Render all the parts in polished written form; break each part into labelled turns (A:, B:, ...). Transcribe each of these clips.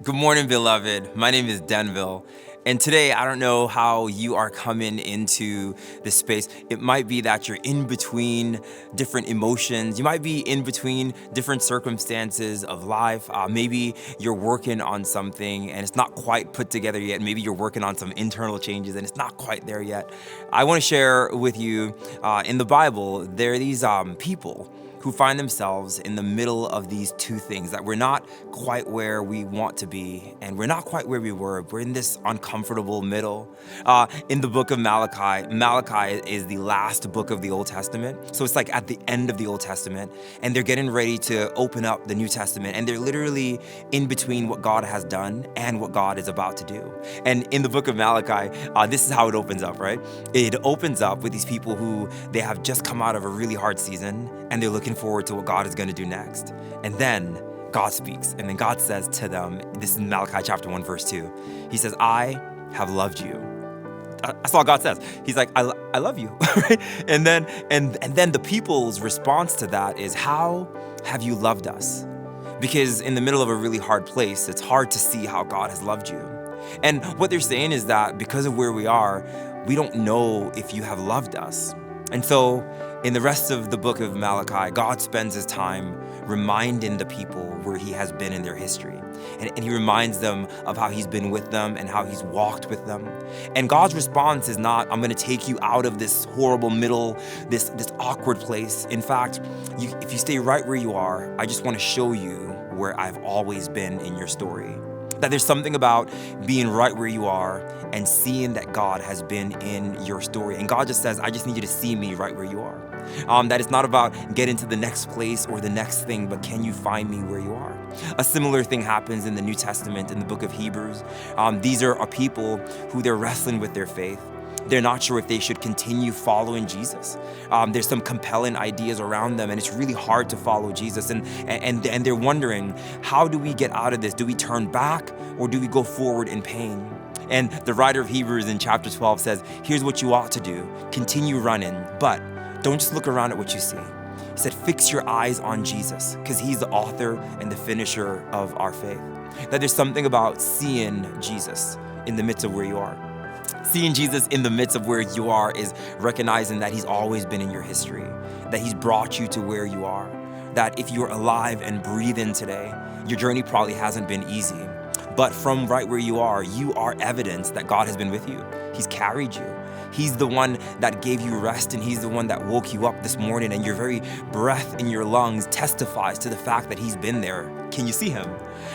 A: Good morning, beloved. My name is Denville. And today, I don't know how you are coming into this space. It might be that you're in between different emotions. You might be in between different circumstances of life. Maybe you're working on something and it's not quite put together yet. Maybe you're working on some internal changes and it's not quite there yet. I want to share with you in the Bible, there are these people who find themselves in the middle of these two things, that we're not quite where we want to be and we're not quite where we were. We're in this uncomfortable middle. In the book of Malachi is the last book of the Old Testament. So it's like at the end of the Old Testament, and they're getting ready to open up the New Testament, and they're literally in between what God has done and what God is about to do. And in the book of Malachi, this is how it opens up, right? It opens up with these people who they have just come out of a really hard season, and they're looking forward to what God is going to do next. And then God speaks, and then God says to them, this is Malachi chapter 1, verse 2. He says, I have loved you. That's all God says. He's like, I love you. Right? And then the people's response to that is, how have you loved us? Because in the middle of a really hard place, it's hard to see how God has loved you. And what they're saying is that because of where we are, we don't know if you have loved us. And so in the rest of the book of Malachi, God spends his time reminding the people where he has been in their history. And he reminds them of how he's been with them and how he's walked with them. And God's response is not, I'm going to take you out of this horrible middle, this awkward place. In fact, if you stay right where you are, I just want to show you where I've always been in your story. That there's something about being right where you are and seeing that God has been in your story. And God just says, I just need you to see me right where you are. That it's not about getting to the next place or the next thing, but can you find me where you are? A similar thing happens in the New Testament, in the book of Hebrews. These are people who they're wrestling with their faith. They're not sure if they should continue following Jesus. There's some compelling ideas around them, and it's really hard to follow Jesus. And they're wondering, how do we get out of this? Do we turn back or do we go forward in pain? And the writer of Hebrews in chapter 12 says, here's what you ought to do. Continue running, but don't just look around at what you see. He said, fix your eyes on Jesus, because he's the author and the finisher of our faith. That there's something about seeing Jesus in the midst of where you are. Seeing Jesus in the midst of where you are is recognizing that he's always been in your history, that he's brought you to where you are, that if you're alive and breathing today, your journey probably hasn't been easy. But from right where you are evidence that God has been with you. He's carried you. He's the one that gave you rest, and he's the one that woke you up this morning, and your very breath in your lungs testifies to the fact that he's been there. Can you see him?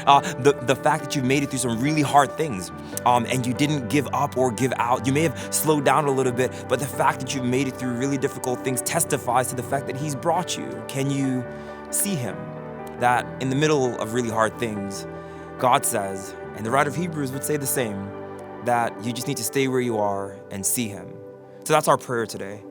A: The fact that you've made it through some really hard things, and you didn't give up or give out. You may have slowed down a little bit, but the fact that you've made it through really difficult things testifies to the fact that he's brought you. Can you see him? That in the middle of really hard things, God says, and the writer of Hebrews would say the same, that you just need to stay where you are and see him. So that's our prayer today.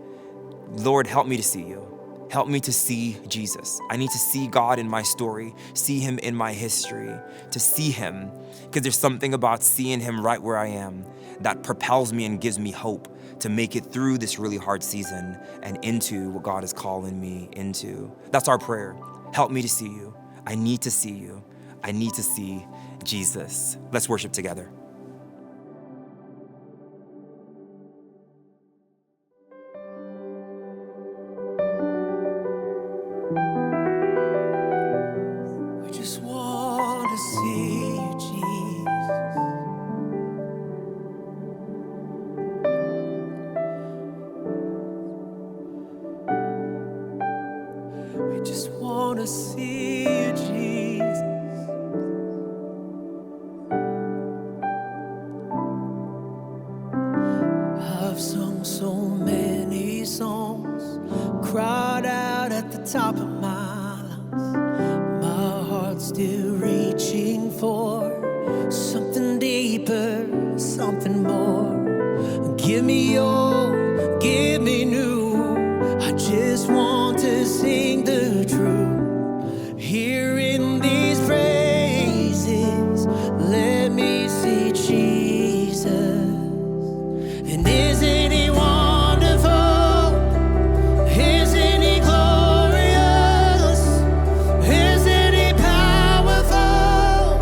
A: Lord, help me to see you. Help me to see Jesus. I need to see God in my story, see him in my history, to see him, because there's something about seeing him right where I am that propels me and gives me hope to make it through this really hard season and into what God is calling me into. That's our prayer. Help me to see you. I need to see you. I need to see Jesus. Let's worship together.
B: I just want to see you, Jesus. We just want to see you, Jesus. I've sung so many songs, cried out at the top of my lungs. My heart's still reaching for something deeper, something more. Give me old, give me new. I just want to sing the truth. Here in these praises, let me see Jesus. And isn't he wonderful? Isn't he glorious? Isn't he powerful?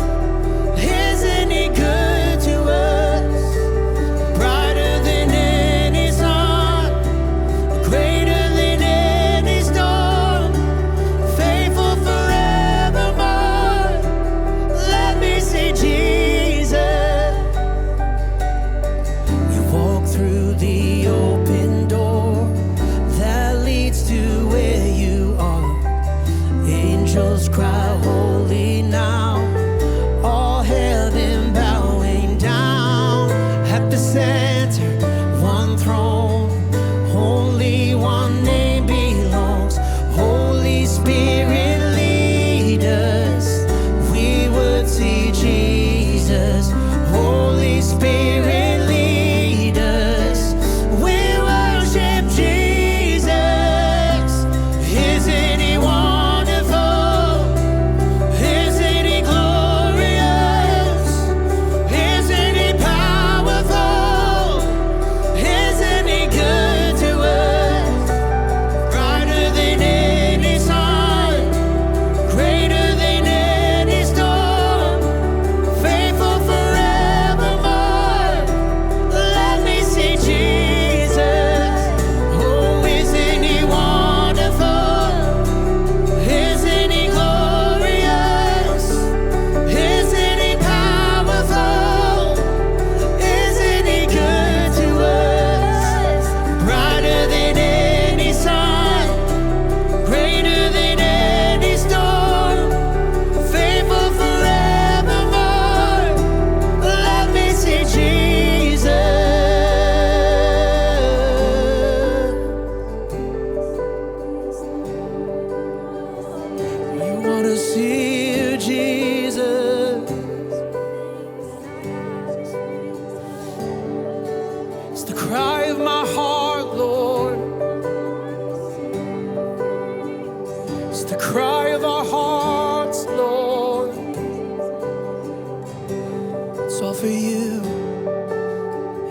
B: for you.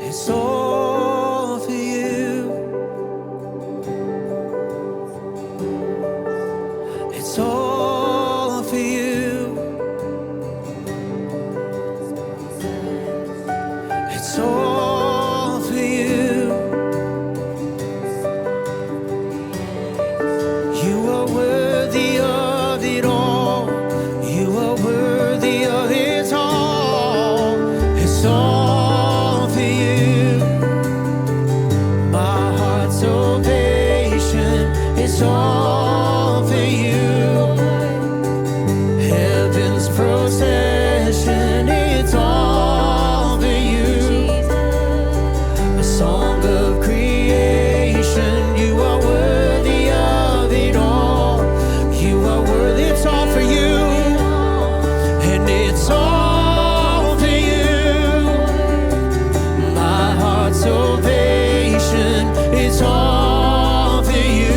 B: It's all for you. It's all for you. It's all for you. You are worthy of it all. You are worthy of it all. It's all for you. My heart's so patient. It's all for you. Heaven's procession. It's all for you. A song of creation. You are worthy of it all. You are worthy. It's all for you. And it's all for you. My heart's so patient. It's all for you.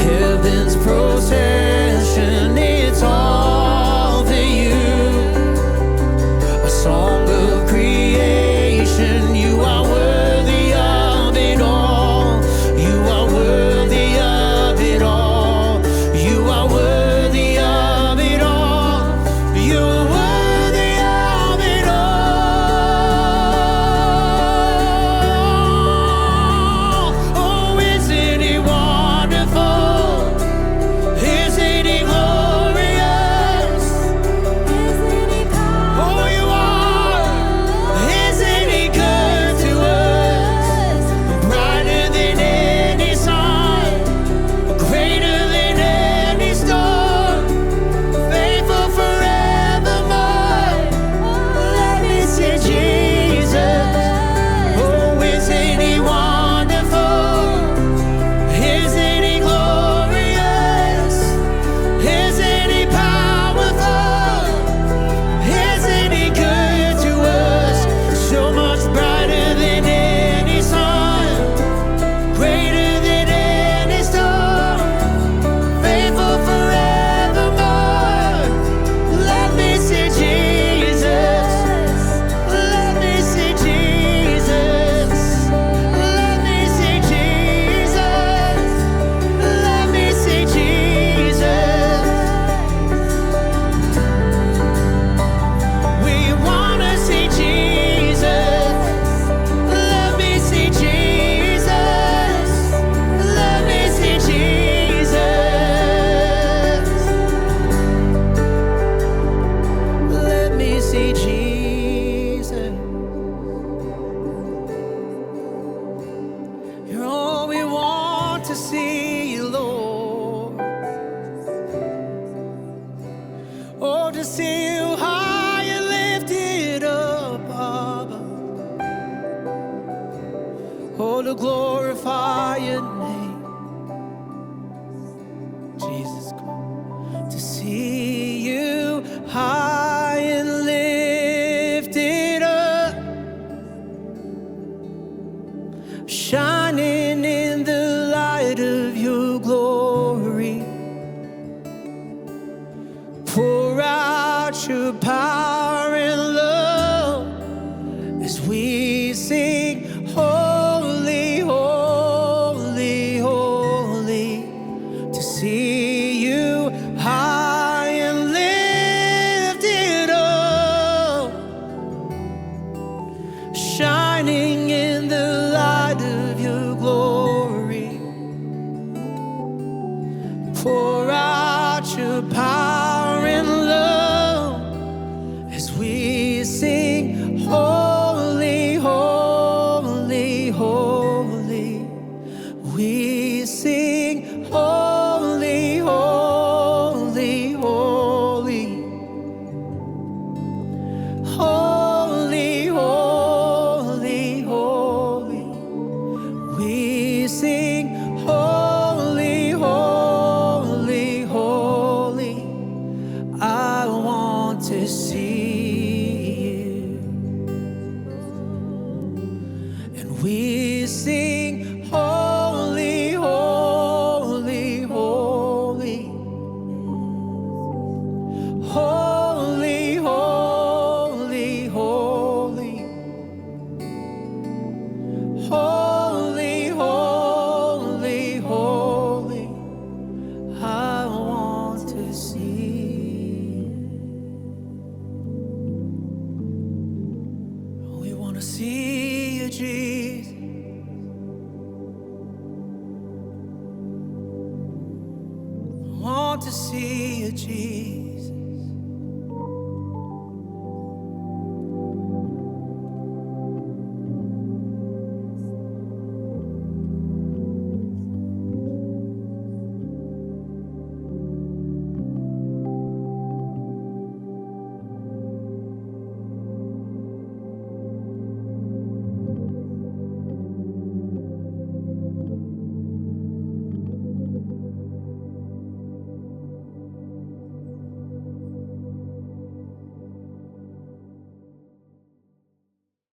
B: Heaven's procession. It's all for you. A song of creation. You are worthy of it all. You are worthy of it all. You are worthy of it all. You are worthy of it all. Oh, isn't He wonderful? Isn't He glorious? Oh, you are. Isn't He good to us? Brighter than any sun, greater than any storm, faithful forevermore. Let me see Jesus. Oh, isn't He wonderful? Isn't He glorious? Isn't He powerful? Isn't He good to us? So much brighter than any sun, greater than any storm, faithful forevermore. Let me see Jesus. Let me see Jesus. Let me see Jesus. Let me see Jesus. We wanna see Jesus. Let me see Jesus. Let me see Jesus. Let me see Jesus. You're all we want to see, Lord. Oh, to see you high and lifted up, Abba. Oh, to glorify your name, Jesus. To see you high and lifted up, shining in the light of your glory. Pour out your power and love as we sing, holy, holy, holy. To see you high and lifted up, shining in the light of your glory. Pour out your power and love as we sing, holy, holy, holy. We sing, holy, holy, holy. Holy, holy, holy. We sing, holy, holy, holy. I want to see you. And we sing, holy, holy, holy. Holy, holy. wanna see you, Jesus. I want to see you, Jesus.